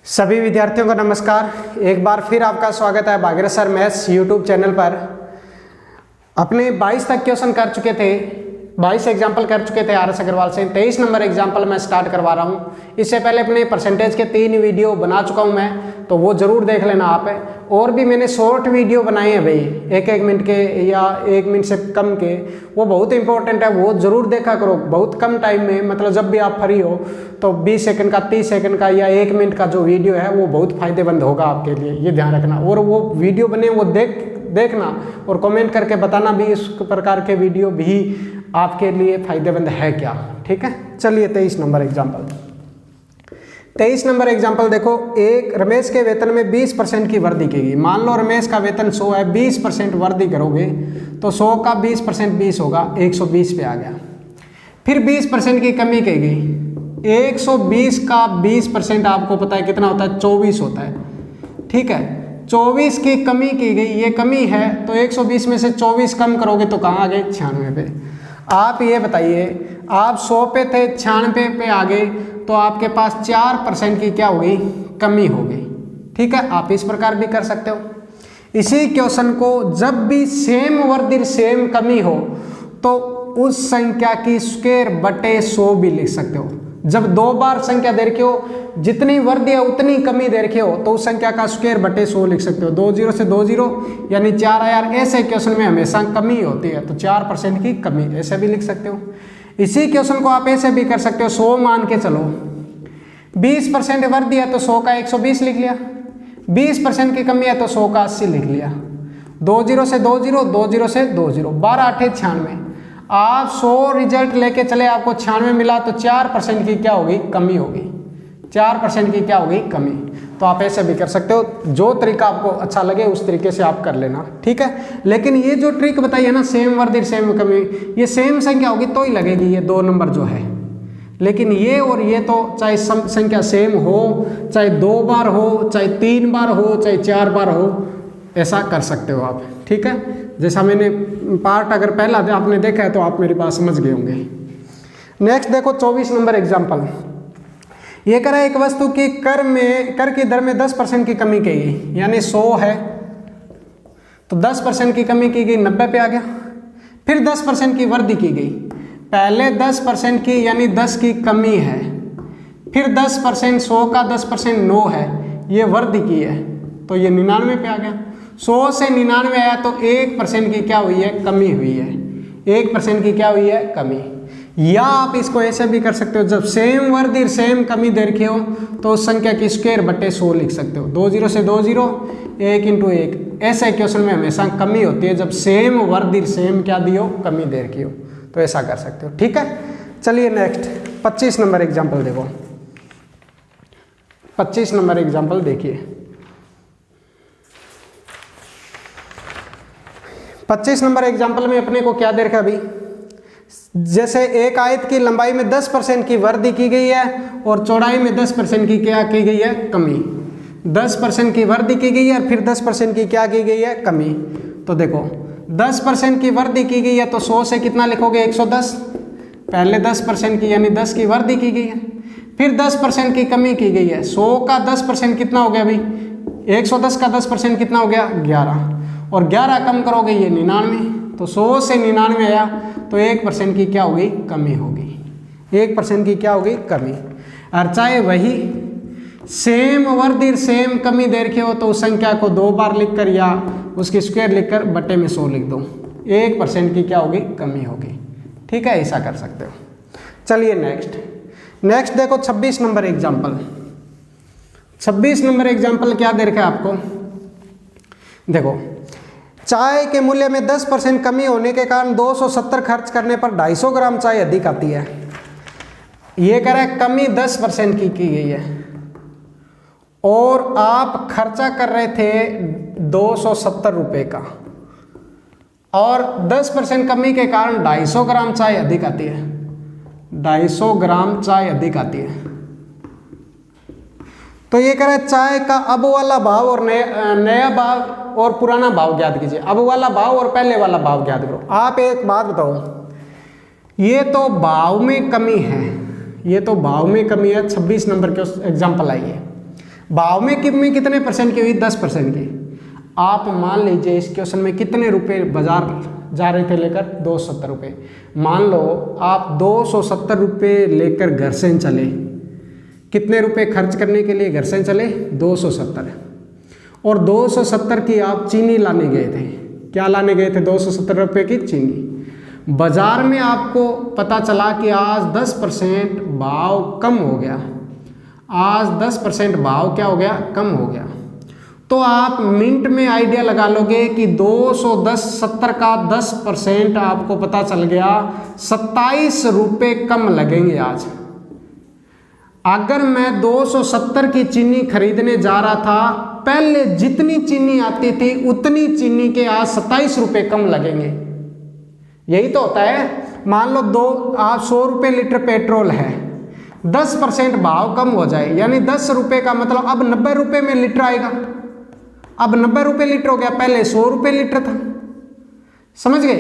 सभी विद्यार्थियों को नमस्कार। एक बार फिर आपका स्वागत है Bhagirath sir maths YouTube channel पर। अपने 22 तक क्वेश्चन कर चुके थे, 22 एग्जाम्पल कर चुके थे आर एस अग्रवाल से। 23 नंबर एग्जाम्पल मैं स्टार्ट करवा रहा हूँ। इससे पहले अपने परसेंटेज के 3 वीडियो बना चुका हूँ मैं, तो वो ज़रूर देख लेना आप। और भी मैंने शॉर्ट वीडियो बनाए हैं भाई, 1-1 मिनट के या 1 मिनट से कम के, वो बहुत इंपॉर्टेंट है, वो ज़रूर देखा करो। बहुत कम टाइम में, मतलब जब भी आप फ्री हो तो 20 सेकंड का, 30 सेकंड का या 1 मिनट का जो वीडियो है वो बहुत फ़ायदेमंद होगा आपके लिए, ये ध्यान रखना। और वो वीडियो बने वो देखना और कमेंट करके बताना भी इस प्रकार के वीडियो भी आपके लिए फ़ायदेमंद है क्या। ठीक है, चलिए 23 नंबर एग्जाम्पल। 23 नंबर एग्जाम्पल देखो। एक रमेश के वेतन में 20% की वृद्धि की गई। मान लो रमेश का वेतन 100 है, 20% वृद्धि करोगे तो 100 का 20% 20 होगा, 120 पे आ गया। फिर 20% की कमी की गई। 120 का 20% आपको पता है कितना होता है, 24 होता है। ठीक है, 24 की कमी की गई, ये कमी है तो 120 में से 24 कम करोगे तो कहाँ आ गए, 96 पे। आप ये बताइए, आप 100 पे थे, 96 पे आ गए तो आपके पास 4% की क्या हो गई, कमी हो गई। ठीक है, आप इस प्रकार भी कर सकते हो। इसी क्वेश्चन को जब भी सेम वृद्धि सेम कमी हो तो उस संख्या की स्क्वायर बटे 100 भी लिख सकते हो। जब 2 बार संख्या दे रखे हो, जितनी वृद्धि है उतनी कमी दे रखे हो तो उस संख्या का स्क्वायर बटे 100 लिख सकते हो। 2 0 से 2 0 यानी 4 यार। ऐसे क्वेश्चन में हमेशा कमी होती है तो 4% की कमी, ऐसे भी लिख सकते हो। इसी क्वेश्चन को आप ऐसे भी कर सकते हो, 100 मान के चलो, 20% वृद्धि है तो 100 का 120 लिख लिया, 20% की कमी है तो 100 का 80 लिख लिया। 2 0 से 2 0, 2 0 से 2 0, 12 8 96। आप 100 रिजल्ट लेके चले, आपको 96 मिला तो 4% की क्या होगी, कमी होगी। 4% की क्या होगी, कमी। तो आप ऐसे भी कर सकते हो, जो तरीका आपको अच्छा लगे उस तरीके से आप कर लेना। ठीक है, लेकिन ये जो ट्रिक बताई है ना, सेम वृद्धि सेम कमी, ये सेम संख्या होगी तो ही लगेगी ये 2 नंबर जो है। लेकिन ये और ये तो चाहे संख्या सेम हो, चाहे 2 बार हो, चाहे 3 बार हो, चाहे 4 बार हो, ऐसा कर सकते हो आप। ठीक है, जैसा मैंने पार्ट अगर पहला आपने देखा है तो आप मेरी बात समझ गए होंगे। नेक्स्ट देखो 24 नंबर एग्जाम्पल। ये करा एक वस्तु की कर की दर में 10% की कमी की गई, यानी 100 है तो 10% की कमी की गई, 90 पे आ गया। फिर 10% की वृद्धि की गई। पहले 10% की यानी 10 की कमी है, फिर 10%, 100 का 10% 9 है, ये वृद्धि की है तो ये 99 पे आ गया। 100 से 99 आया तो 1% की क्या हुई है, कमी हुई है। 1% की क्या हुई है, कमी। या आप इसको ऐसे भी कर सकते हो, जब सेम वृद्धि सेम कमी दे रखी हो तो उस संख्या की स्क्वायर बटे 100 लिख सकते हो। 2 0 से 2 0, 1 × 1। ऐसे क्वेश्चन में हमेशा कमी होती है जब सेम वृद्धि सेम क्या दी हो, कमी दे रखी हो, तो ऐसा कर सकते हो। ठीक है, चलिए नेक्स्ट 25 नंबर एग्जाम्पल देखो। 25 नंबर एग्जाम्पल देखिए। 25 नंबर एग्जाम्पल में अपने को क्या दे रखा अभी, जैसे एक आयत की लंबाई में 10% की वृद्धि की गई है और चौड़ाई में 10% की क्या की गई है, कमी। 10% की वृद्धि की गई है और फिर 10% की क्या की गई है, कमी। तो देखो 10% की वृद्धि की गई है तो 100 से कितना लिखोगे, 110। पहले 10% की यानी 10 की वृद्धि की गई है, फिर 10% की कमी की गई है। 100 का 10% कितना हो गया अभी, 110 का 10% कितना हो गया, 11। और 11 कम करोगे ये 99, तो 100 से 99 आया तो 1% की क्या होगी, कमी होगी। 1% की क्या होगी, कमी। और चाहे वही सेम वृद्धि सेम कमी दे रखी हो तो उस संख्या को 2 बार लिखकर या उसकी स्क्वायर लिखकर बटे में 100 लिख दो, 1% की क्या होगी, कमी होगी। ठीक है, ऐसा कर सकते हो। चलिए नेक्स्ट देखो 26 नंबर एग्जाम्पल। 26 नंबर एग्जाम्पल क्या दे रखा है आपको, देखो चाय के मूल्य में 10% कमी होने के कारण 270 खर्च करने पर 250 ग्राम चाय अधिक आती है। ये कह रहा है कमी 10% की गई है और आप खर्चा कर रहे थे 270 रुपये का, और 10% कमी के कारण 250 ग्राम चाय अधिक आती है। 250 ग्राम चाय अधिक आती है। तो ये कह रहा है चाय का अब वाला भाव और नया भाव और पुराना भाव ज्ञात कीजिए। अब वाला भाव और पहले वाला भाव ज्ञात करो। आप एक बात बताओ, ये तो भाव में कमी है, ये तो भाव में कमी है। 26 नंबर के एग्जाम्पल आई है। भाव में कितने परसेंट की हुई? 10% की। आप मान लीजिए इस क्वेश्चन में कितने रुपए बाजार जा रहे थे लेकर? 270 रुपये। मान लो आप 270 रुपये लेकर घर से चले। कितने रुपए खर्च करने के लिए घर से चले? 270। और 270 की आप चीनी लाने गए थे। क्या लाने गए थे? 270 रुपये की चीनी। बाजार में आपको पता चला कि आज 10% भाव कम हो गया। आज 10% भाव क्या हो गया? कम हो गया। तो आप मिनट में आइडिया लगा लोगे कि 270 का 10% आपको पता चल गया 27 रुपये कम लगेंगे आज। अगर मैं 270 की चीनी खरीदने जा रहा था, पहले जितनी चीनी आती थी उतनी चीनी के आज 27 रुपये कम लगेंगे। यही तो होता है। मान लो आज 100 रुपये लीटर पेट्रोल है, 10% भाव कम हो जाए यानी 10 रुपये का मतलब अब 90 रुपये में लीटर आएगा। अब 90 रुपये लीटर हो गया, पहले 100 रुपये लीटर था। समझ गए?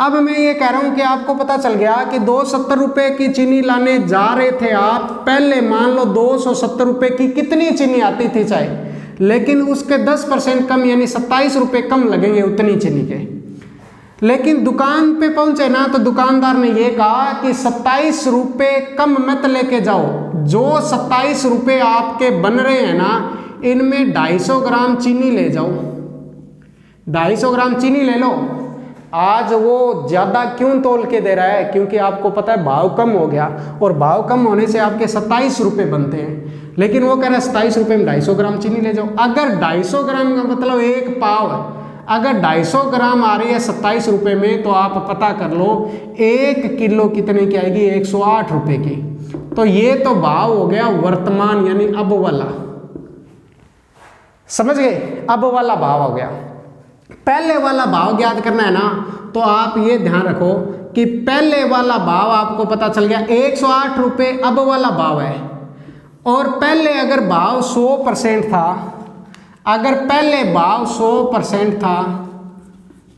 अब मैं ये कह रहा हूं कि आपको पता चल गया कि 270 रुपये की चीनी लाने जा रहे थे आप। पहले मान लो 270 रुपये की कितनी चीनी आती थी चाहे, लेकिन उसके 10% कम यानी 27 रुपये कम लगेंगे उतनी चीनी के। लेकिन दुकान पे पहुंचे ना तो दुकानदार ने ये कहा कि 27 रुपये कम मत लेके जाओ, जो 27 रुपये आपके बन रहे हैं ना इनमें 250 ग्राम चीनी ले जाओ। 250 ग्राम चीनी ले लो। आज वो ज़्यादा क्यों तोल के दे रहा है? क्योंकि आपको पता है भाव कम हो गया और भाव कम होने से आपके 27 रुपये बनते हैं, लेकिन वो कह रहा है 27 रुपये में 250 ग्राम चीनी ले जाओ। अगर 250 ग्राम का मतलब एक पाव है, अगर 250 ग्राम आ रही है 27 रुपये में तो आप पता कर लो 1 किलो कितने की आएगी? 108 रुपये की। तो ये तो भाव हो गया वर्तमान यानी अब वाला। समझ गए? अब वाला भाव हो गया। पहले वाला भाव ज्ञात करना है ना तो आप ये ध्यान रखो कि पहले वाला भाव आपको पता चल गया 108 रुपये अब वाला भाव है। और पहले अगर भाव 100% था, अगर पहले भाव 100% था,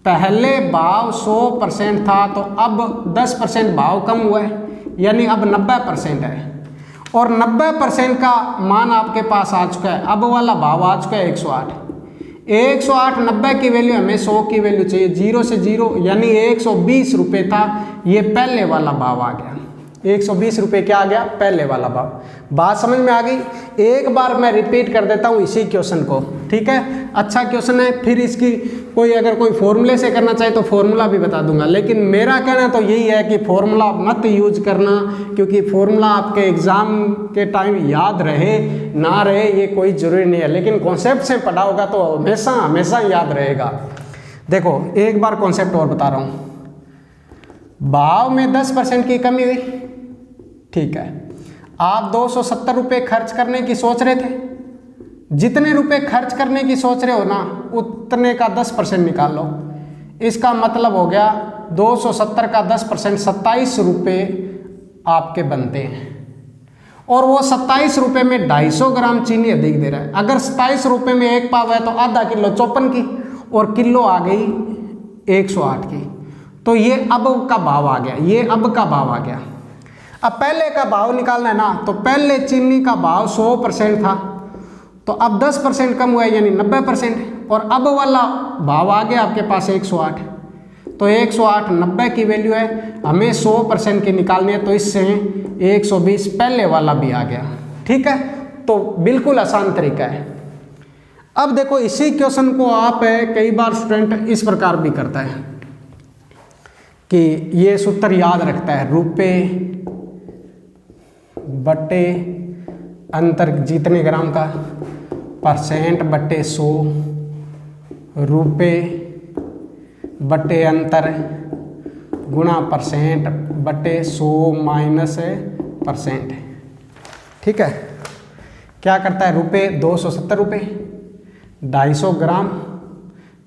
पहले भाव 100% था तो अब 10% भाव कम हुआ है यानी अब 90% है। और 90% का मान आपके पास आ चुका है। अब वाला भाव आ चुका है 108। 108 90 की वैल्यू हमें 100 की वैल्यू चाहिए। 0 से 0 यानी 120 रुपये था, ये पहले वाला भाव आ गया। 120 रुपये क्या आ गया? पहले वाला भाव। बात समझ में आ गई? एक बार मैं रिपीट कर देता हूँ इसी क्वेश्चन को, ठीक है? अच्छा क्वेश्चन है, फिर इसकी अगर कोई फॉर्मूले से करना चाहे तो फॉर्मूला भी बता दूंगा, लेकिन मेरा कहना तो यही है कि फॉर्मूला मत यूज करना, क्योंकि फॉर्मूला आपके एग्जाम के टाइम याद रहे ना रहे ये कोई ज़रूरी नहीं है, लेकिन कॉन्सेप्ट से पढ़ा होगा तो हमेशा हमेशा याद रहेगा। देखो एक बार कॉन्सेप्ट और बता रहा हूँ। भाव में 10% की कमी हुई, ठीक है? आप 270 रुपये खर्च करने की सोच रहे थे। जितने रुपए खर्च करने की सोच रहे हो ना उतने का 10% निकाल लो। इसका मतलब हो गया 270 का 10% 27 रुपये आपके बनते हैं। और वो 27 रुपये में 250 ग्राम चीनी अधिक दे रहा है। अगर 27 रुपये में एक पाव है तो आधा किलो 54 की और किलो आ गई 108 की। तो ये अब का भाव आ गया, ये अब का भाव आ गया। अब पहले का भाव निकालना है ना, तो पहले चीनी का भाव 100% था, तो अब 10% कम हुआ है यानी 90%। और अब वाला भाव आ गया आपके पास 108। तो 108 90 की वैल्यू है, हमें 100% की निकालनी है, तो इससे 120 पहले वाला भी आ गया। ठीक है, तो बिल्कुल आसान तरीका है। अब देखो इसी क्वेश्चन को आप कई बार स्टूडेंट इस प्रकार भी करता है कि ये सूत्र याद रखता है, रुपए बटे अंतर जितने ग्राम का, परसेंट बटे 100, रुपए बटे अंतर गुणा परसेंट बटे 100 माइनस परसेंट। ठीक है, क्या करता है? रुपए 270 रुपये, 250 ग्राम,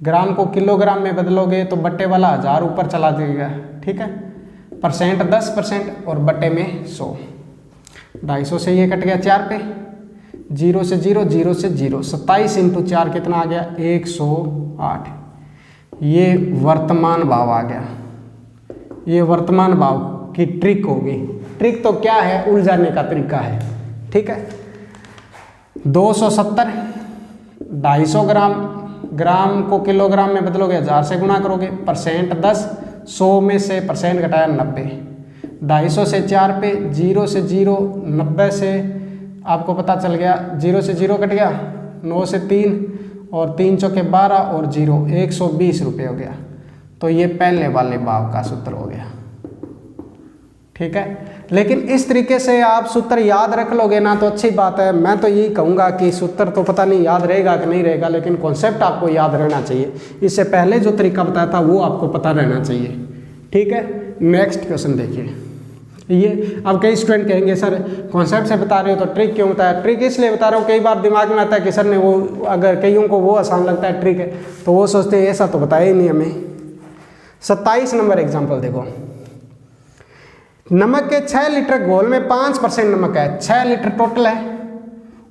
ग्राम को किलोग्राम में बदलोगे तो बट्टे वाला 1000 ऊपर चला जाएगा। ठीक है, परसेंट 10% और बट्टे में 100। 250 से ये कट गया 4 पे, 0 से 0, 0 से 0, 27 इंटू 4 कितना आ गया? 108। ये वर्तमान भाव आ गया। ये वर्तमान भाव की ट्रिक होगी। ट्रिक तो क्या है? उलझाने का तरीका है। ठीक है, 270, 250 ग्राम, ग्राम को किलोग्राम में बदलोगे 1000 से गुणा करोगे, परसेंट 10, 100 में से परसेंट घटाया 90, 250 से 4 पे, 0 से 0, 90 से आपको पता चल गया 0 से 0 कट गया, 9 से 3 और 3 चौके 12 और 0, 120 रुपये हो गया। तो ये पहले वाले भाव का सूत्र हो गया। ठीक है, लेकिन इस तरीके से आप सूत्र याद रख लोगे ना तो अच्छी बात है। मैं तो यही कहूँगा कि सूत्र तो पता नहीं याद रहेगा कि नहीं रहेगा, लेकिन कॉन्सेप्ट आपको याद रहना चाहिए। इससे पहले जो तरीका बताया था वो आपको पता रहना चाहिए। ठीक है, नेक्स्ट क्वेश्चन देखिए। ये अब कई स्टूडेंट कहेंगे सर कॉन्सेप्ट से बता रहे हो तो ट्रिक क्यों बताया? ट्रिक इसलिए बता रहा हूँ, कई बार दिमाग में आता है कि सर ने वो, अगर कईयों को वो आसान लगता है ट्रिक है तो वो सोचते हैं ऐसा तो बताया ही नहीं हमें। 27 नंबर एग्जाम्पल देखो। नमक के 6 लीटर घोल में 5% नमक है। 6 लीटर टोटल है,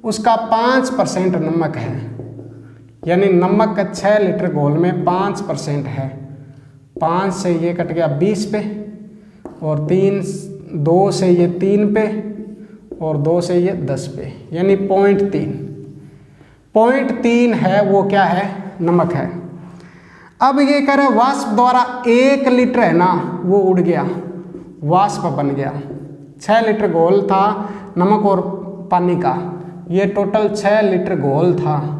उसका 5% नमक है, यानी नमक का 6 लीटर घोल में 5% है। 5 से ये कट गया 20 पे, और 2 से ये 3 पे, और 2 से ये 10 पे, यानी 0.3 है वो क्या है? नमक है। अब ये कह रहे वाष्प द्वारा 1 लीटर है ना वो उड़ गया, वाष्प बन गया। 6 लीटर घोल था नमक और पानी का, ये टोटल 6 लीटर घोल था।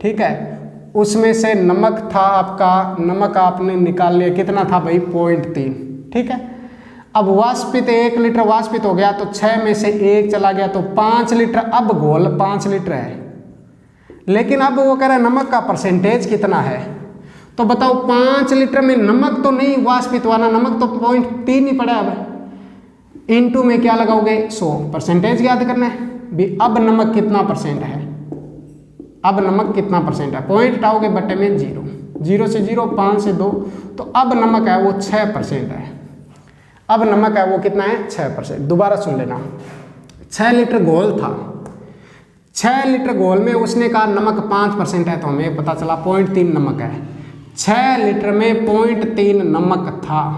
ठीक है, उसमें से नमक था आपका, नमक आपने निकाल लिया, कितना था भाई? 0.3। ठीक है, अब वाष्पित 1 लीटर वाष्पित हो गया तो 6 में से 1 चला गया तो 5 लीटर। अब घोल 5 लीटर है, लेकिन अब वो कह रहा है नमक का परसेंटेज कितना है। तो बताओ 5 लीटर में नमक तो नहीं वाष्पित हुआ ना, नमक तो 0.3 ही पड़ा। अब इनटू में क्या लगाओगे? 100, परसेंटेज याद करना है भी। अब नमक कितना परसेंट है? अब नमक कितना परसेंट है? पॉइंट हटाओगे बट्टे में 0, 0 से 0, 5 से 2, तो अब नमक है वो 6% है। अब नमक है वो कितना है? 6%। दोबारा सुन लेना, 6 लीटर घोल था, 6 लीटर घोल में उसने कहा नमक 5% है, तो हमें पता चला 0.3 नमक है। 6 लीटर में 0.3 नमक था।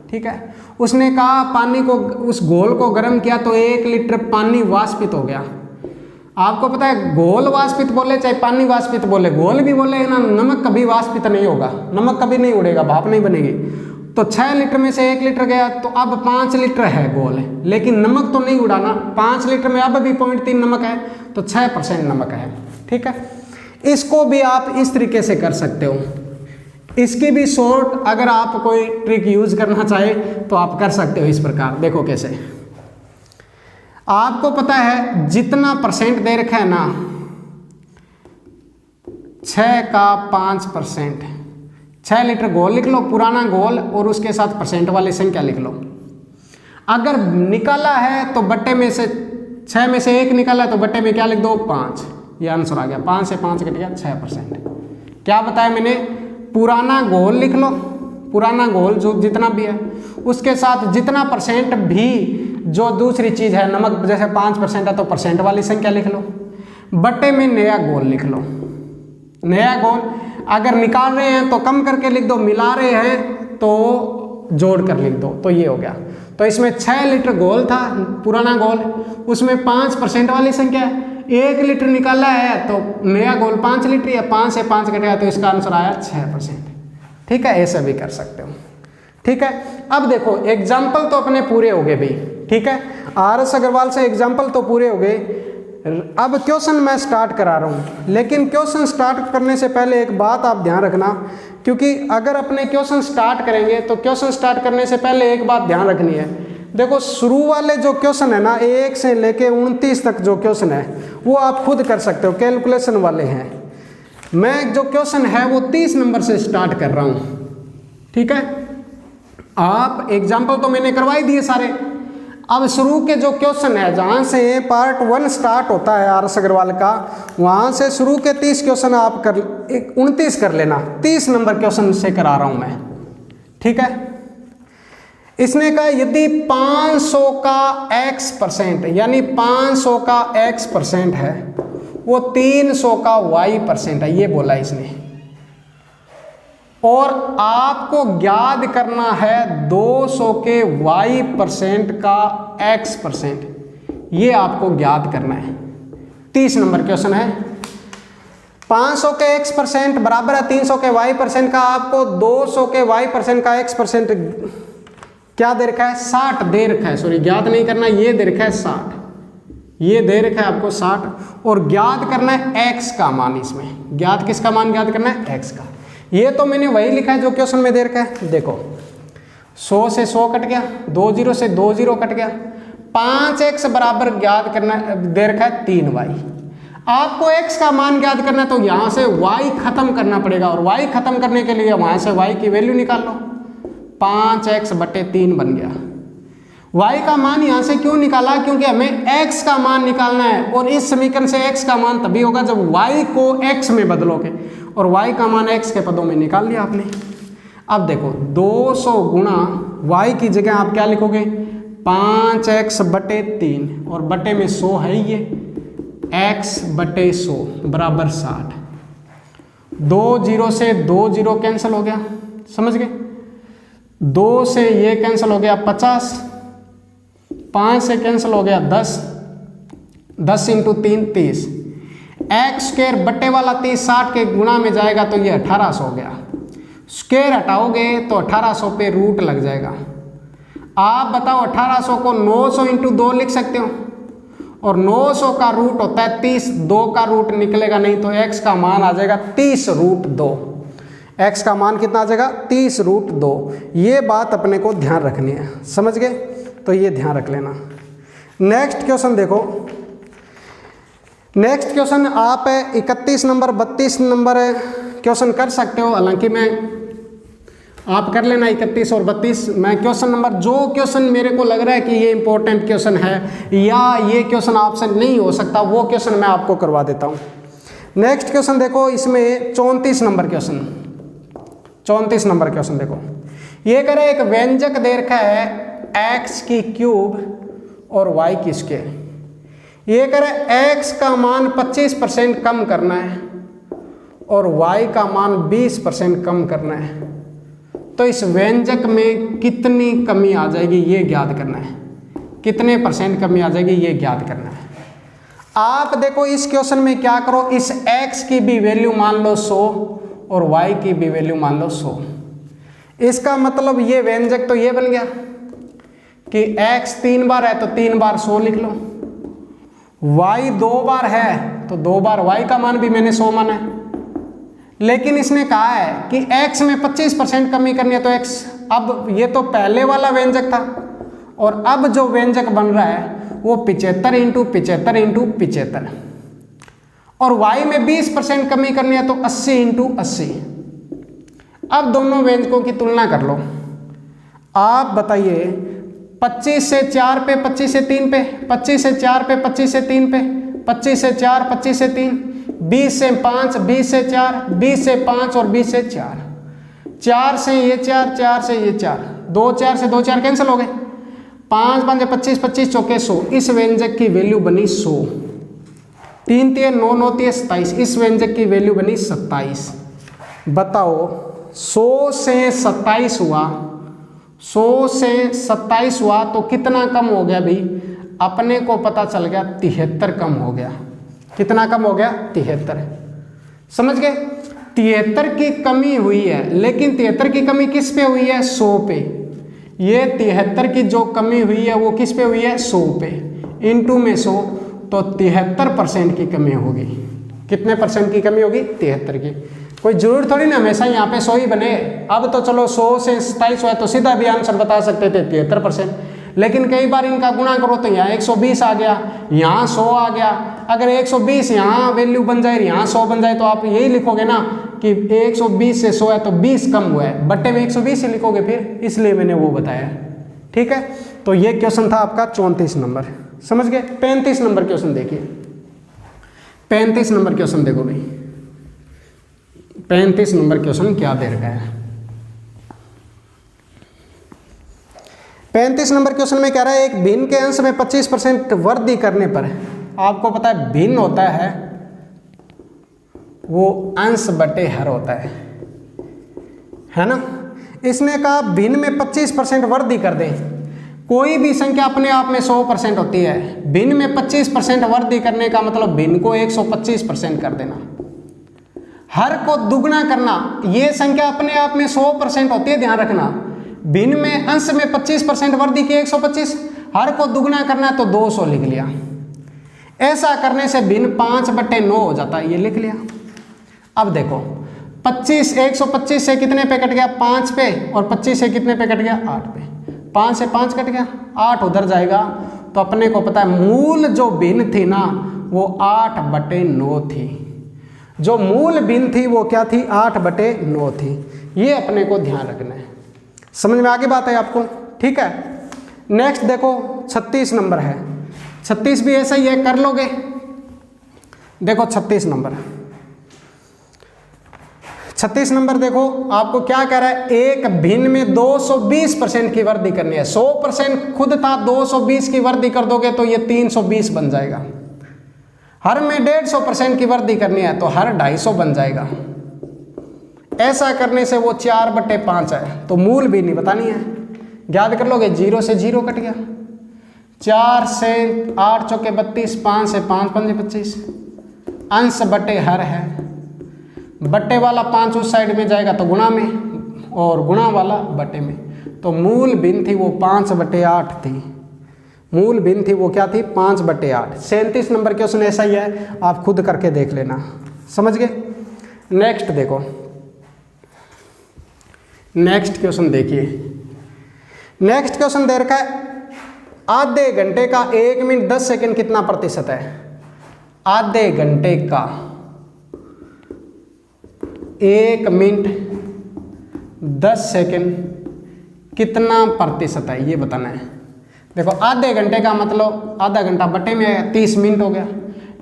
ठीक है, उसने कहा पानी को, उस घोल को गर्म किया तो 1 लीटर पानी वाष्पित हो गया। आपको पता है घोल वाष्पित बोले चाहे पानी वाष्पित बोले, घोल भी बोले ना, नमक कभी वाष्पित नहीं होगा, नमक कभी नहीं उड़ेगा, भाप नहीं बनेगी। तो 6 लीटर में से 1 लीटर गया तो अब 5 लीटर है घोल, लेकिन नमक तो नहीं उड़ा ना। 5 लीटर में अब भी 0.3 नमक है, तो 6% नमक है। ठीक है, इसको भी आप इस तरीके से कर सकते हो। इसकी भी शॉर्ट अगर आप कोई ट्रिक यूज करना चाहे तो आप कर सकते हो इस प्रकार। देखो कैसे, आपको पता है जितना परसेंट दे रखा है ना, 6 का 5%, 6 लीटर घोल लिख लो, पुराना घोल, और उसके साथ परसेंट वाली संख्या लिख लो। अगर निकाला है तो बट्टे में से 6 में से 1 निकाला है तो बट्टे में क्या लिख दो? 5। ये आंसर आ गया, 5 से 5 कट गया 6%। क्या बताया मैंने? पुराना घोल लिख लो, पुराना घोल जो जितना भी है, उसके साथ जितना परसेंट भी जो दूसरी चीज़ है, नमक जैसे 5% है तो परसेंट वाली संख्या लिख लो, बट्टे में नया घोल लिख लो। नया घोल अगर निकाल रहे हैं तो कम करके लिख दो, मिला रहे हैं तो जोड़ कर लिख दो, तो ये हो गया। तो इसमें 6 लीटर घोल था पुराना घोल, उसमें 5% वाली संख्या है, 1 लीटर निकाला है तो नया घोल 5 लीटर या 5 से 5 कटेगा तो इसका आंसर आया 6%। ठीक है, ऐसा भी कर सकते हो। ठीक है, अब देखो एग्जाम्पल तो अपने पूरे हो गए भाई। ठीक है, RS अग्रवाल से एग्जाम्पल तो पूरे हो गए। अब क्वेश्चन मैं स्टार्ट करा रहा हूँ, लेकिन क्वेश्चन स्टार्ट करने से पहले एक बात आप ध्यान रखना, क्योंकि अगर अपने क्वेश्चन स्टार्ट करेंगे तो क्वेश्चन स्टार्ट करने से पहले एक बात ध्यान रखनी है। देखो शुरू वाले जो क्वेश्चन है ना, 1 से लेके 29 तक जो क्वेश्चन है वो आप खुद कर सकते हो, कैलकुलेशन वाले हैं। मैं जो क्वेश्चन है वो 30 नंबर से स्टार्ट कर रहा हूँ। ठीक है, आप एग्जाम्पल तो मैंने करवाई दिए सारे। अब शुरू के जो क्वेश्चन है, जहाँ से पार्ट 1 स्टार्ट होता है RS अग्रवाल का, वहाँ से शुरू के 30 क्वेश्चन आप 29 कर लेना। 30 नंबर क्वेश्चन से करा रहा हूँ मैं। ठीक है, इसने कहा यदि 500 का x% यानी 500 का x% है, वो 300 का y% है, ये बोला इसने। और आपको ज्ञात करना है 200 के y% का x%, ये आपको ज्ञात करना है। 30 नंबर क्वेश्चन है। 500 के x% बराबर है 300 के y% का। आपको 200 के y% का x% क्या दे रखा है? 60 दे रखा है, सॉरी ज्ञात नहीं करना, ये दे रखा है 60, ये दे रखा है आपको 60, और ज्ञात करना है x का मान। इसमें ज्ञात किसका मान ज्ञात करना है? x का। ये तो मैंने वही लिखा है जो क्वेश्चन में दे रखा है। देखो 100 से 100 कट गया, 20 से 20 कट गया, 5x बराबर ज्ञात करना दे रखा है 3y। आपको x का मान ज्ञात करना है तो यहां से y खत्म करना पड़ेगा, और y खत्म करने के लिए वहां से y की वैल्यू निकाल लो। 5x/3 बन गया। y का मान यहां से क्यों निकाला? क्योंकि हमें x का मान निकालना है, और इस समीकरण से x का मान तभी होगा जब y को x में बदलोगे, और y का मान x के पदों में निकाल लिया आपने। अब देखो 200 गुणा y की जगह आप क्या लिखोगे? 5x/3, और बटे में 100 है ये, x/100 बराबर 60। 2 0 से 2 0 कैंसिल हो गया, समझ गए? 2 से ये कैंसिल हो गया 50, 5 से कैंसिल हो गया 10, 10 × 3 30, x² बट्टे वाला 30 60 के गुणा में जाएगा तो ये 1800 हो गया। स्क्वायर हटाओगे तो 1800 पे रूट लग जाएगा। आप बताओ 1800 को 900 × 2 लिख सकते हो, और 900 का रूट होता है 30, 2 का रूट निकलेगा नहीं, तो x का मान आ जाएगा 30√2। x का मान कितना आ जाएगा? 30√2। ये बात अपने को ध्यान रखनी है, समझ गए? तो ये ध्यान रख लेना। नेक्स्ट क्वेश्चन देखो। नेक्स्ट क्वेश्चन आप 31 नंबर 32 नंबर क्वेश्चन कर सकते हो, हालांकि मैं आप कर लेना 31 और 32। मैं क्वेश्चन नंबर, जो क्वेश्चन मेरे को लग रहा है कि ये इंपॉर्टेंट क्वेश्चन है या ये क्वेश्चन आपसे नहीं हो सकता, वो क्वेश्चन मैं आपको करवा देता हूँ। नेक्स्ट क्वेश्चन देखो, इसमें 34 नंबर क्वेश्चन, 34 नंबर क्वेश्चन देखो। ये कह रहा है एक व्यंजक दे रखा है x³ और y²। ये कह रहा है x का मान 25% कम करना है और y का मान 20% कम करना है, तो इस व्यंजक में कितनी कमी आ जाएगी ये ज्ञात करना है। कितने % कमी आ जाएगी ये ज्ञात करना है। आप देखो इस क्वेश्चन में क्या करो, इस x की भी वैल्यू मान लो 100 और y की भी वैल्यू मान लो 100। इसका मतलब ये व्यंजक तो ये बन गया कि x 3 बार है तो 3 बार 100 लिख लो, y 2 बार है तो 2 बार y का मान भी मैंने 100 माना है। लेकिन इसने कहा है कि x में 25% कमी करनी है तो x, अब ये तो पहले वाला व्यंजक था और अब जो व्यंजक बन रहा है वो 75 × 75 × 75, और y में 20% कमी करनी है तो 80 × 80। अब दोनों व्यंजकों की तुलना कर लो। आप बताइए 25 से 4 पे, 25 से 3 पे, 25 से 4 पे, 25 से 3 पे, 25 से 4, 25 से 3, 20 से 5, 20 से 4, 20 से 5 और 20 से 4, 4 से ये 4, 4 से ये 4, 2 4 से 2 4 कैंसिल हो गए, 5 5 25, 25 चौके 100। इस व्यंजक की वैल्यू बनी 100। 3 3 9 9 3 27, इस व्यंजक की वैल्यू बनी 27। बताओ 100 से 27 हुआ, 100 से 27 हुआ तो कितना कम हो गया भाई? अपने को पता चल गया 73 कम हो गया। कितना कम हो गया? 73। समझ गए? 73 की कमी हुई है, लेकिन 73 की कमी किस पे हुई है? 100 पे। ये 73 की जो कमी हुई है वो किस पे हुई है? 100 पे। इनटू में 100 तो 73% की कमी होगी। कितने % की कमी होगी? 73 की। कोई जरूर थोड़ी ना हमेशा यहाँ पे 100 ही बने। अब तो चलो 100 से 27 हुआ तो सीधा भी आंसर बता सकते थे 73%, लेकिन कई बार इनका गुणा करो तो यहाँ 120 आ गया, यहाँ 100 आ गया। अगर 120 यहाँ वैल्यू बन जाए, यहाँ 100 बन जाए, तो आप यही लिखोगे ना कि 120 से 100 है तो 20 कम हुआ है, बट्टे में 120 ही लिखोगे फिर, इसलिए मैंने वो बताया। ठीक है, तो ये क्वेश्चन था आपका 34 नंबर। समझ गए? 35 नंबर क्वेश्चन देखिए। 35 नंबर क्वेश्चन देखो भाई, 35 नंबर क्वेश्चन क्या दे रखा है। 35 नंबर क्वेश्चन में कह रहा है एक भिन्न के अंश में 25% वृद्धि करने पर, आपको पता है भिन्न होता है वो अंश बटे हर होता है ना। इसने कहा भिन्न में 25% वृद्धि कर दें। कोई भी संख्या अपने आप में 100% होती है। भिन्न में 25% वृद्धि करने का मतलब भिन्न को 125% कर देना। हर को दुगना करना, ये संख्या अपने आप में 100% होती है, ध्यान रखना। भिन्न में अंश में 25% वृद्धि की 125, हर को दुगना करना है तो 200 लिख लिया। ऐसा करने से भिन्न 5/9 हो जाता है, ये लिख लिया। अब देखो 125 से कितने पे कट गया, 5 पे, और 25 से कितने पे कट गया, 8 पे। 5 से 5 कट गया, 8 उधर जाएगा। तो अपने को पता है मूल जो भिन्न थी ना वो 8/9 थी। जो मूल भिन्न थी वो क्या थी, 8/9 थी। ये अपने को ध्यान रखना है। समझ में आगे बात है आपको, ठीक है। नेक्स्ट देखो 36 नंबर है। 36 भी ऐसा ही है, कर लोगे। देखो 36 नंबर, 36 नंबर देखो आपको क्या कह रहा है, एक भिन्न में 220% की वृद्धि करनी है। 100% खुद था, 220 की वृद्धि कर दोगे तो ये 320 बन जाएगा। हर में 150% की वृद्धि करनी है तो हर 250 बन जाएगा। ऐसा करने से वो 4/5 है। तो मूल भी नहीं बतानी है, याद कर लोगे। 0 से 0 कट गया, 4 से 8 चौके 32, 5 से 5 पंजे 25, अंश बटे हर है। बट्टे वाला 5 उस साइड में जाएगा तो गुणा में, और गुणा वाला बटे में। तो मूल भिन्न थी वो 5/8 थी। मूल भिन्न थी वो क्या थी, 5/8। 37 नंबर क्वेश्चन ऐसा ही है, आप खुद करके देख लेना। समझ गए। नेक्स्ट देखो, नेक्स्ट क्वेश्चन देखिए। नेक्स्ट क्वेश्चन दे रखा है, आधे घंटे का 1 मिनट 10 सेकंड कितना प्रतिशत है। आधे घंटे का 1 मिनट 10 सेकंड कितना प्रतिशत है, ये बताना है। देखो आधे घंटे का मतलब आधा घंटा बटे में 30 मिनट हो गया।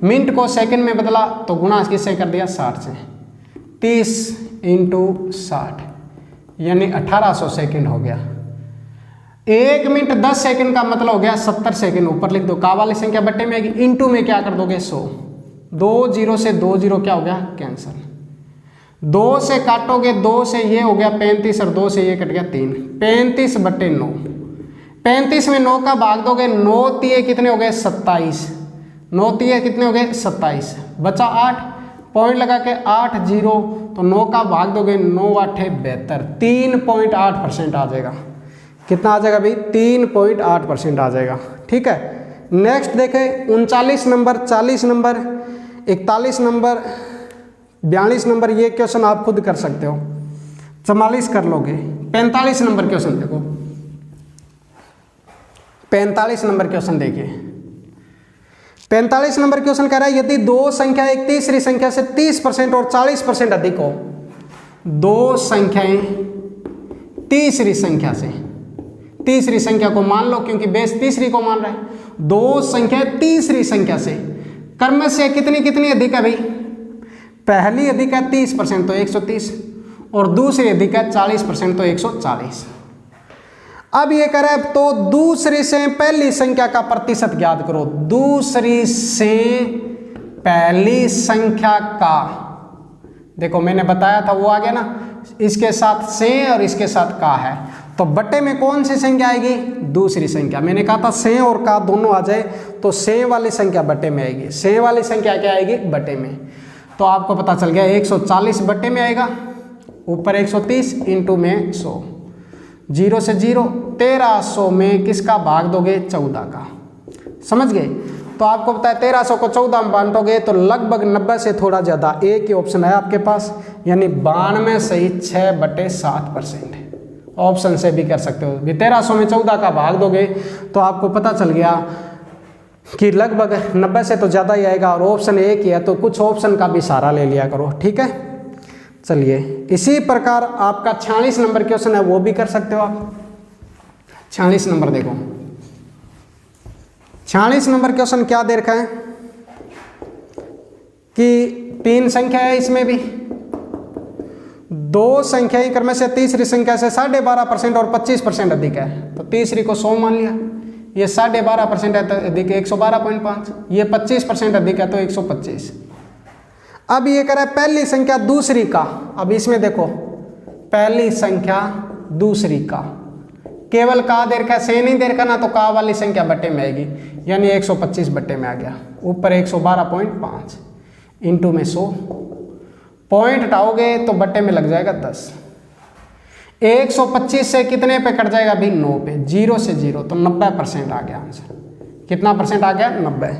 मिनट को सेकंड में बदला तो गुणा किससे कर दिया, 60 से। 30 × 60 यानी 1800 सेकंड हो गया। 1 मिनट 10 सेकंड का मतलब हो गया 70 सेकंड। ऊपर लिख दो, का वाली संख्या बट्टे में आएगी, इंटू में क्या कर दोगे 100। 2 0 से 2 0 क्या हो गया, कैंसल। 2 से काटोगे, 2 से ये हो गया 35 और 2 से ये कट गया 3। 35/9। 35 में 9 का भाग दोगे, 9 तिये कितने हो गए, 27। 9 तिये कितने हो गए, 27। बचा 8, पॉइंट लगा के 8 0, तो 9 का भाग दोगे, 9 8 72। 3.8% आ जाएगा। कितना आ जाएगा भाई, 3.8% आ जाएगा। ठीक है। नेक्स्ट देखें 39 नंबर, 40 नंबर, 41 नंबर, 42 नंबर। ये क्वेश्चन आप खुद कर सकते हो, 44 कर लोगे। 45 नंबर क्वेश्चन देखो, 45 नंबर क्वेश्चन देखिए। 45 नंबर क्वेश्चन कह रहा है, यदि दो संख्या एक तीसरी संख्या से 30% और 40% अधिक हो। दो संख्याएं तीसरी संख्या से, तीसरी संख्या को मान लो क्योंकि बेस तीसरी को मान रहा है। दो संख्या तीसरी संख्या से क्रम से कितनी कितनी अधिक है भाई, पहली अधिक है 30% तो 130, और दूसरी अधिक है 40% तो 140। अब ये कह रहा है तो दूसरी से पहली संख्या का प्रतिशत ज्ञात करो। दूसरी से पहली संख्या का, देखो मैंने बताया था वो आ गया ना, इसके साथ से और इसके साथ का है, तो बट्टे में कौन सी संख्या आएगी, दूसरी संख्या। मैंने कहा था से और का दोनों आ जाए तो से वाली संख्या बट्टे में आएगी, से वाली संख्या क्या आएगी, बट्टे में। तो आपको पता चल गया 140 बट्टे में आएगा, ऊपर 130 इंटू में 100, 0 से 0, 1300 में किसका भाग दोगे, 14 का। समझ गए। तो आपको पता है 1300 को 14 में बांटोगे तो लगभग 90 से थोड़ा ज़्यादा, एक ही ऑप्शन है आपके पास, यानी 92 सही 6/7%। ऑप्शन से भी कर सकते हो। 1300 में 14 का भाग दोगे तो आपको पता चल गया कि लगभग 90 से तो ज़्यादा ही आएगा, और ऑप्शन एक ही है तो कुछ ऑप्शन का भी सहारा ले लिया करो। ठीक है। चलिए इसी प्रकार आपका 46 नंबर क्वेश्चन है, वो भी कर सकते हो आप। 46 नंबर देखो, 46 नंबर क्वेश्चन क्या दे रखा है कि तीन संख्या है, इसमें भी दो संख्याएं क्रम से तीसरी संख्या से 12.5% और 25% अधिक है। तो तीसरी को 100 मान लिया, ये 12.5% है तो अधिक 112.5, ये 25% अधिक है तो 125। अब ये कह रहा है पहली संख्या दूसरी का। अब इसमें देखो पहली संख्या दूसरी का केवल का दे रखा है, से नहीं दे रखा ना, तो का वाली संख्या बट्टे में आएगी, यानी 125 बट्टे में आ गया। ऊपर 112.5 इंटू में 100, पॉइंट हटाओगे तो बट्टे में लग जाएगा 10। 125 से कितने पे कट जाएगा अभी? 9 पे, 0 से 0, तो 90% आ गया आंसर। कितना परसेंट आ गया? 90।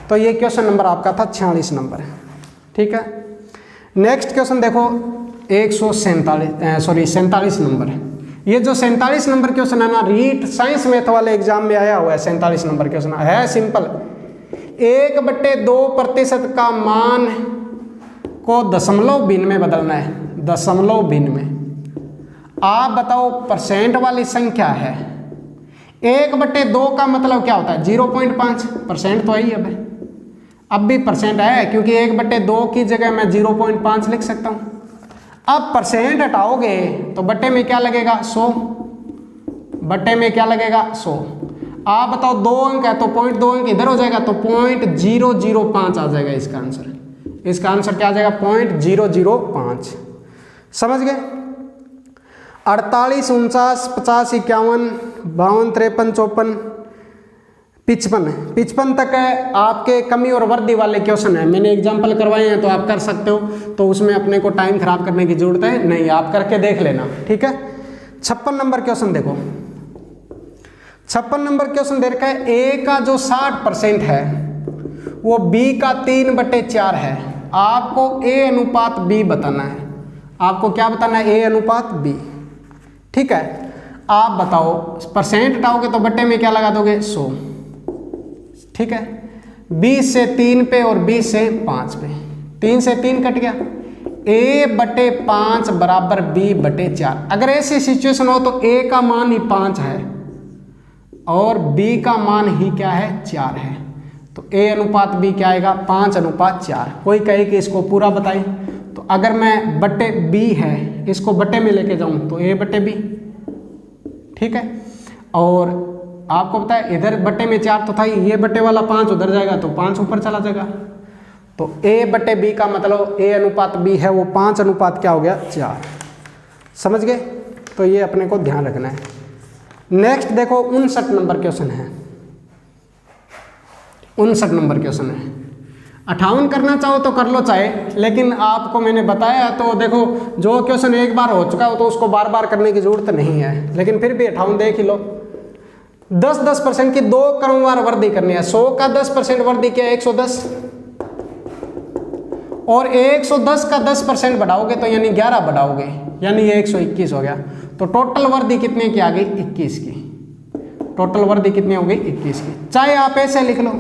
तो ये क्वेश्चन नंबर आपका था 46 नंबर, ठीक है। नेक्स्ट क्वेश्चन देखो 47 नंबर। ये जो 47 नंबर क्वेश्चन है ना, रीट साइंस मैथ वाले एग्जाम में आया हुआ है। 47 नंबर क्वेश्चन है सिंपल, 1/2% का मान को दशमलव भिन्न में बदलना है, दशमलव भिन्न में। आप बताओ परसेंट वाली संख्या है, 1/2 का मतलब क्या होता है? 0.5%। तो आई अब भी परसेंट है, क्योंकि 1/2 की जगह मैं 0.5 लिख सकता हूं। अब परसेंट हटाओगे तो बट्टे में क्या लगेगा? 100। बट्टे में क्या लगेगा? 100। आप बताओ 2 अंक है तो 0.2 अंक इधर हो जाएगा, तो 0.005 आ जाएगा इसका आंसर। इसका आंसर क्या आ जाएगा? 0.005। समझ गए? 48, 49, 50, 51, 52, 53, 54, 55 तक है आपके कमी और वृद्धि वाले क्वेश्चन है। मैंने एग्जांपल करवाए हैं तो आप कर सकते हो, तो उसमें अपने को टाइम खराब करने की जरूरत है नहीं, आप करके देख लेना, ठीक है। 56 नंबर क्वेश्चन देखो, 56 नंबर क्वेश्चन दे रखा है, ए का जो 60% है वो बी का 3/4 है। आपको ए अनुपात बी बताना है। आपको क्या बताना है? ए अनुपात बी, ठीक है। आप बताओ परसेंट हटाओगे तो बट्टे में क्या लगा दोगे? 100, ठीक है। 20 से 3 पे और 20 से 5 पे, 3 से 3 कट गया, a/5 बराबर b/4। अगर ऐसी सिचुएशन हो तो a का मान ही 5 है और b का मान ही क्या है? 4 है, तो a अनुपात b क्या आएगा? 5/4। कोई कहे कि इसको पूरा बताएं, तो अगर मैं बट्टे b है इसको बट्टे में लेके जाऊं तो a/b, ठीक है। और आपको पता है इधर बट्टे में 4 तो था ही, ये बट्टे वाला 5 उधर जाएगा तो 5 ऊपर चला जाएगा, तो a/b का मतलब a अनुपात b है वो 5 अनुपात क्या हो गया? 4। समझ गए? तो ये अपने को ध्यान रखना है। नेक्स्ट देखो 59 नंबर क्वेश्चन है, 59 नंबर क्वेश्चन है। 58 करना चाहो तो कर लो चाहे, लेकिन आपको मैंने बताया तो देखो जो क्वेश्चन एक बार हो चुका हो तो उसको बार बार करने की जरूरत नहीं है, लेकिन फिर भी 58 देख ही लो। 10% की 2 क्रमवार वृद्धि करनी है। 100 का 10% वृद्धि क्या? 110, और 110 का 10% बढ़ाओगे तो यानी 11 बढ़ाओगे, यानी ये 121 हो गया। तो टोटल वृद्धि कितने की आ गई? 21 की। टोटल वृद्धि कितनी हो गई? 21 की। चाहे आप ऐसे लिख लो,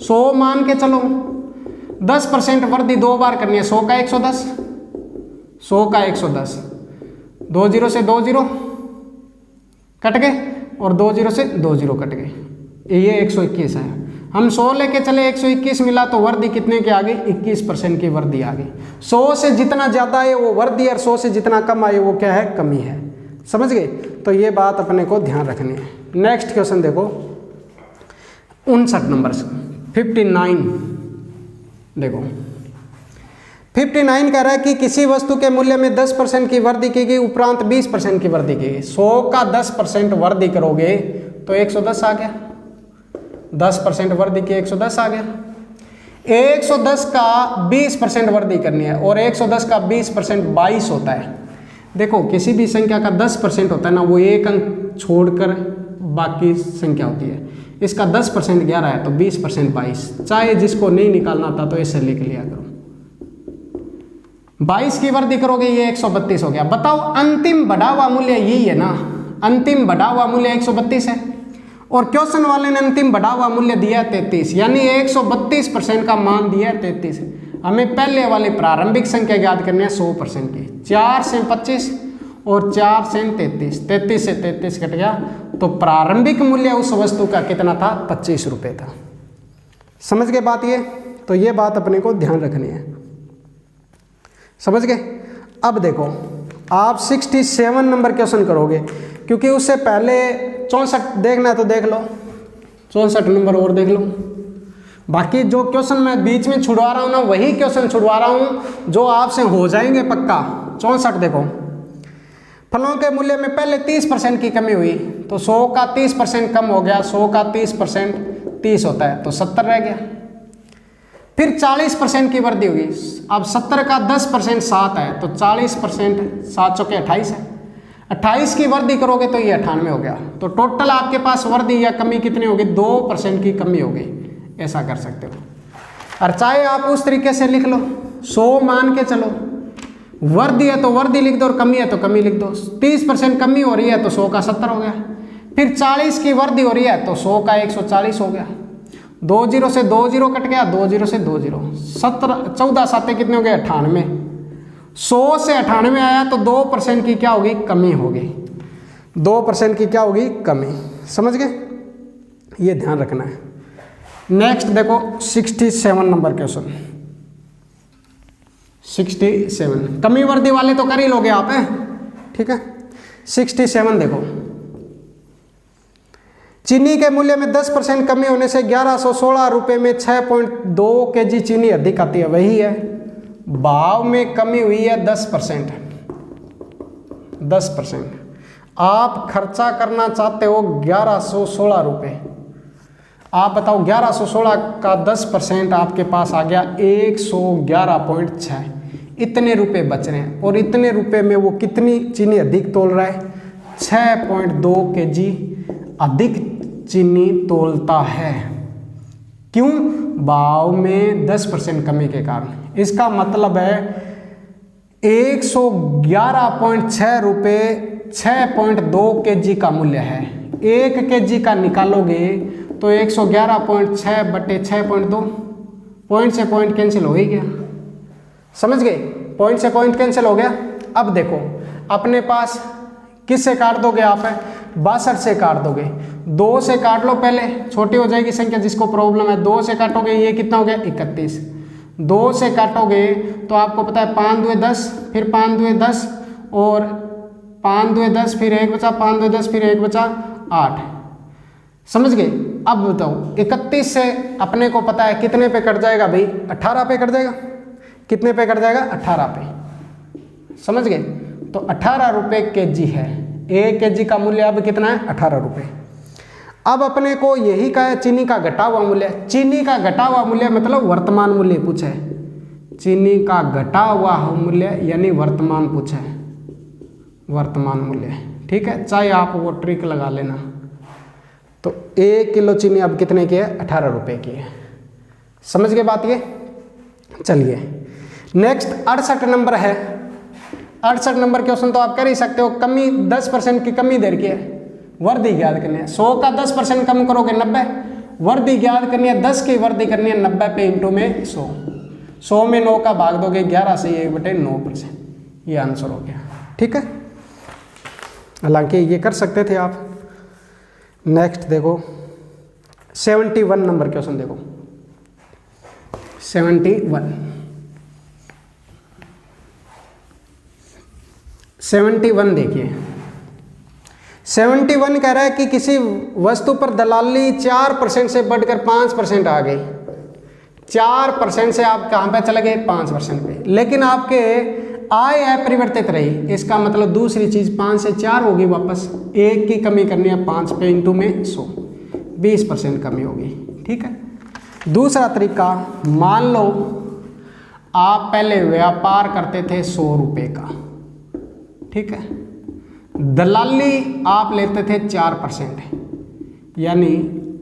100 मान के चलो, 10% वृद्धि 2 बार करनी है, 100 का 110, 100 का 110, 2 0 से 2 0 कट गए और 2 0 से 2 0 कट गए, ये 121 है। हम 100 लेके चले, 121 मिला तो वृद्धि कितने की आ गई? 21% की वृद्धि आ गई। 100 से जितना ज़्यादा है वो वृद्धि और 100 से जितना कम आए वो क्या है? कमी है। समझ गए? तो ये बात अपने को ध्यान रखनी है। नेक्स्ट क्वेश्चन देखो 59 नंबर 59 देखो 59 कह रहा है कि किसी वस्तु के मूल्य में 10% की वृद्धि की गई उपरांत 20% की वृद्धि की गई। 100 का 10% वृद्धि करोगे तो 110 आ गया, 10% वृद्धि की 110 आ गया। 110 का 20% वृद्धि करनी है और 110 का 20% 22 होता है। देखो किसी भी संख्या का 10% होता है ना, वो एक अंक छोड़कर बाकी संख्या होती है। इसका 10% 11 है तो 20% 22। चाहे जिसको नहीं निकालना था तो इससे लिख लिया करो। 22 की वृद्धि करोगे ये 132 हो गया। बताओ अंतिम बढ़ा हुआ मूल्य यही है ना, अंतिम बढ़ा हुआ मूल्य 132 है और क्वेश्चन वाले ने अंतिम बढ़ा हुआ मूल्य दिया 33, यानी 132% का मान दिया 33। हमें पहले वाली प्रारंभिक संख्या याद करनी है 100% की। 4 से 25 और 4 से 33, 33 से 33 कट गया तो प्रारंभिक मूल्य उस वस्तु का कितना था? 25 रुपये था। समझ गए बात ये? तो ये बात अपने को ध्यान रखनी है। समझ गए? अब देखो आप 67 नंबर क्वेश्चन करोगे, क्योंकि उससे पहले 64 देखना है तो देख लो, 64 नंबर और देख लो। बाकी जो क्वेश्चन मैं बीच में छुड़वा रहा हूँ ना, वही क्वेश्चन छुड़वा रहा हूँ जो आपसे हो जाएंगे पक्का। 64 देखो, फलों के मूल्य में पहले 30% की कमी हुई, तो 100 का 30% कम हो गया, 100 का 30% 30 होता है तो 70 रह गया। फिर 40% की वृद्धि होगी। अब 70 का 10% 7 है तो 40% 7 चौके 28 है। 28 की वृद्धि करोगे तो ये 98 हो गया। तो टोटल आपके पास वृद्धि या कमी कितनी होगी? 2% की कमी होगी। ऐसा कर सकते हो। और चाहे आप उस तरीके से लिख लो, 100 मान के चलो, वृद्धि है तो वृद्धि लिख दो और कमी है तो कमी लिख दो। 30% कमी हो रही है तो 100 का 70 हो गया। फिर 40 की वृद्धि हो रही है तो 100 का 140 हो गया। 2 0 से 2 0 कट गया, 2 0 से 2 0, 14 7 कितने हो गए? 98। 100 से 98 आया तो 2% की क्या होगी? कमी होगी। 2% की क्या होगी? कमी। समझ गए? ये ध्यान रखना है। नेक्स्ट देखो 67 नंबर क्वेश्चन। 67 कमी वृद्धि वाले तो कर ही लोगे आप, है ठीक है। 67 देखो, चीनी के मूल्य में 10% कमी होने से 1116 रुपये में 6.2 kg चीनी अधिक आती है। वही है, भाव में कमी हुई है 10%। 10% आप खर्चा करना चाहते हो 1116 रुपये। आप बताओ 1116 का 10% आपके पास आ गया 111.6। इतने रुपए बच रहे हैं और इतने रुपए में वो कितनी चीनी अधिक तोल रहा है? 6.2 kg अधिक चीनी तोलता है। क्यों? भाव में 10% कमी के कारण। इसका मतलब है 111.6 रुपये 6.2 kg का मूल्य है। 1 kg का निकालोगे तो 111.6 बटे 6.2, पॉइंट से पॉइंट कैंसिल हो ही गया। समझ गए? पॉइंट से पॉइंट कैंसिल हो गया। अब देखो अपने पास किससे काट दोगे आप? 62 से काट दोगे। 2 से काट लो, पहले छोटी हो जाएगी संख्या जिसको प्रॉब्लम है। 2 से काटोगे ये कितना हो गया? 31। 2 से काटोगे तो आपको पता है 5 2 10, फिर 5 2 10 और 5 2 10, फिर 1 बचा, 5 2 10, फिर 1 बचा 8। समझ गए? अब बताओ 31 से अपने को पता है कितने पे कट जाएगा भाई? 18 पे कट जाएगा। कितने पे कट जाएगा? 18 पे। समझ गए? तो 18 रुपये kg है। 1 kg का मूल्य अब कितना है? 18 रुपये। अब अपने को यही का है चीनी का घटा हुआ मूल्य। चीनी का घटा हुआ मूल्य मतलब वर्तमान मूल्य पूछा है। चीनी का घटा हुआ मूल्य यानी वर्तमान पूछा है, वर्तमान मूल्य। ठीक है, चाहे आप वो ट्रिक लगा लेना। तो 1 किलो चीनी अब कितने की है? 18 रुपये की है। समझ गए बात ये? चलिए नेक्स्ट 68 नंबर है। 68 नंबर क्वेश्चन तो आप कर ही सकते हो। कमी 10% की कमी दे रखी है, वृद्धि ज्ञात करनी है। 100 का 10% कम करोगे 90, वृद्धि ज्ञात करनी है 10 की वृद्धि करनी है 90 पे इंटू में 100। 100 में 9 का भाग दोगे 11 से 1/9%। ये आंसर हो गया। ठीक है, हालांकि ये कर सकते थे आप। नेक्स्ट देखो 71 नंबर क्वेश्चन देखो। 71 देखिए। 71 कह रहा है कि किसी वस्तु पर दलाली 4% से बढ़कर 5% आ गई। 4% से आप कहाँ पे चले गए? 5% पे। लेकिन आपके आय अपरिवर्तित रही। इसका मतलब दूसरी चीज 5 से 4 होगी वापस। 1 की कमी करनी है 5 पे इंटू में 100, 20% कमी होगी। ठीक है, दूसरा तरीका, मान लो आप पहले व्यापार करते थे 100 रुपये का। ठीक है, दलाली आप लेते थे 4%, यानी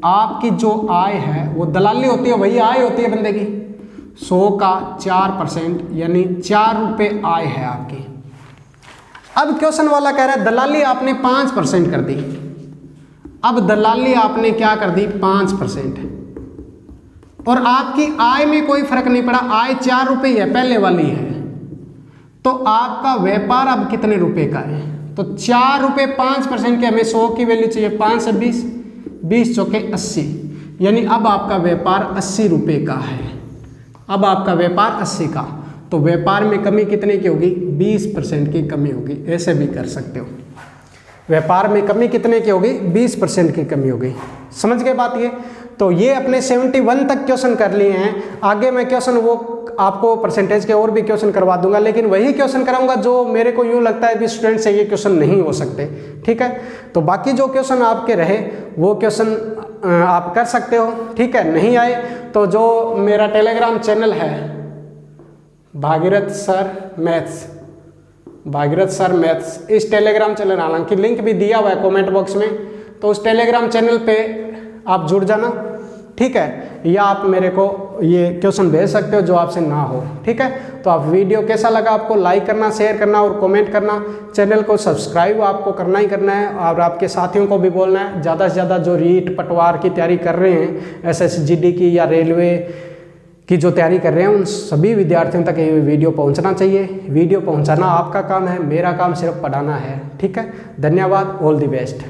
आपकी जो आय है वो दलाली होती है, वही आय होती है बंदे की। 100 का 4% यानी 4 रुपये आय है आपकी। अब क्वेश्चन वाला कह रहा है दलाली आपने 5% कर दी। अब दलाली आपने क्या कर दी? 5%, और आपकी आय में कोई फर्क नहीं पड़ा। आय 4 रुपये है, पहले वाली है। तो आपका व्यापार अब कितने रुपए का है? तो 4 रुपये 5% के, हमें 100 की वैल्यू चाहिए। 5 से 20, 20 चौके 80, यानी अब आपका व्यापार 80 रुपये का है। अब आपका व्यापार 80 का, तो व्यापार में कमी कितने की होगी? 20% की कमी होगी। ऐसे भी कर सकते हो। व्यापार में कमी कितने की होगी? 20% की कमी होगी। समझ गए बात ये? तो ये अपने 71 तक क्वेश्चन कर लिए हैं। आगे मैं क्वेश्चन वो आपको परसेंटेज के और भी क्वेश्चन करवा दूंगा, लेकिन वही क्वेश्चन कराऊंगा जो मेरे को यूँ लगता है कि स्टूडेंट से ये क्वेश्चन नहीं हो सकते। ठीक है, तो बाकी जो क्वेश्चन आपके रहे वो क्वेश्चन आप कर सकते हो। ठीक है, नहीं आए तो जो मेरा टेलीग्राम चैनल है Bhagirath sir maths, Bhagirath sir maths, इस टेलीग्राम चैनल, हालांकि लिंक भी दिया हुआ है कमेंट बॉक्स में, तो उस टेलीग्राम चैनल पे आप जुड़ जाना। ठीक है, या आप मेरे को ये क्वेश्चन भेज सकते हो जो आपसे ना हो। ठीक है, तो आप वीडियो कैसा लगा आपको लाइक करना, शेयर करना और कमेंट करना। चैनल को सब्सक्राइब आपको करना ही करना है और आपके साथियों को भी बोलना है ज़्यादा से ज़्यादा जो रीट पटवार की तैयारी कर रहे हैं, SSGD की या रेलवे की जो तैयारी कर रहे हैं, उन सभी विद्यार्थियों तक ये वीडियो पहुंचना चाहिए। वीडियो पहुंचाना आपका काम है, मेरा काम सिर्फ पढ़ाना है। ठीक है, धन्यवाद, ऑल द बेस्ट।